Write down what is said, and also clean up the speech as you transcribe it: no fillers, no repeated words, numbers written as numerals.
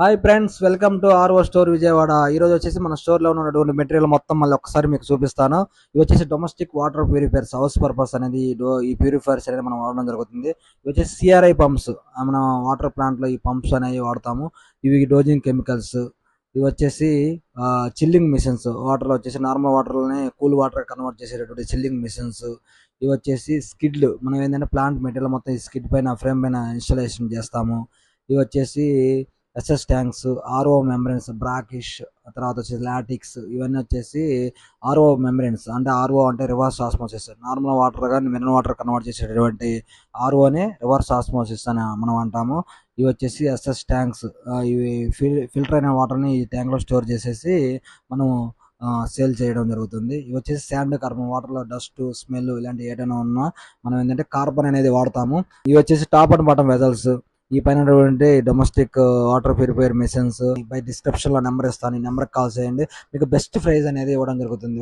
Hi friends, welcome to RO store Vijayawada. ఈ రోజు వచ్చేసి మన స్టోర్ లో ఉన్నటువంటి మెటీరియల్ మొత్తం మళ్ళీ ఒకసారి మీకు చూపిస్తాను. ఇవి వచ్చేసి domestic water purifiers, house purpose అనేది ఈ ప్యూరిఫైర్స్ అనేది మనం వాడడం జరుగుతుంది. ఇవి వచ్చేసి సిఆర్ఐ పంప్స్, మనం వాటర్ ప్లాంట్ లో ఈ పంప్స్ అనేవి వాడతాము. ఇవి డోజింగ్ కెమికల్స్. ఇవి వచ్చేసి చిల్లింగ్ మిషన్స్, వాటర్ లో వచ్చేసి నార్మల్ వాటర్ లోనే కూల్ వాటర్ కన్వర్ట్ చేసేటటువంటి చిల్లింగ్ మిషన్స్. ఇవి వచ్చేసి స్కిడ్లు, మనం ఏంటంటే ప్లాంట్ మెటీరియల్ మొత్తం ఈ స్కిడ్ పైన ఫ్రేమ్ పైన ఇన్స్టాలేషన్ చేస్తాము. ఇవి వచ్చేసి SS tanks, RO membranes, brackish, తర్వాత వచ్చేసి లాటిక్స్. ఇవన్నీ వచ్చేసి ఆర్ఓ మెంబ్రెన్స్. అంటే ఆర్ఓ అంటే రివర్స్ ఆస్మోసిస్, నార్మల్ వాటర్ కానీ మినరల్ వాటర్ కన్వర్ట్ చేసేటటువంటి ఆర్ఓనే రివర్స్ ఆస్మోసిస్ అని మనం అంటాము. ఇవి వచ్చేసి ఎస్ఎస్ ట్యాంక్స్. ఇవి ఫిల్టర్ అయిన వాటర్ని ఈ ట్యాంక్లో స్టోర్ చేసేసి మనం సేల్ చేయడం జరుగుతుంది. ఇవి వచ్చేసి శాండ్ కార్బన్, వాటర్లో డస్ట్, స్మెల్ ఇలాంటి ఏదైనా ఉన్నా మనం ఏంటంటే కార్బన్ అనేది వాడతాము. ఇవి వచ్చేసి టాప్ అండ్ బాటమ్ వెజల్స్. ఈ పైన domestic water purifier machines by description లో నెంబర్ ఇస్తాను. ఈ నెంబర్ కాల్ చేయండి, మీకు బెస్ట్ ప్రైస్ అనేది ఇవ్వడం జరుగుతుంది.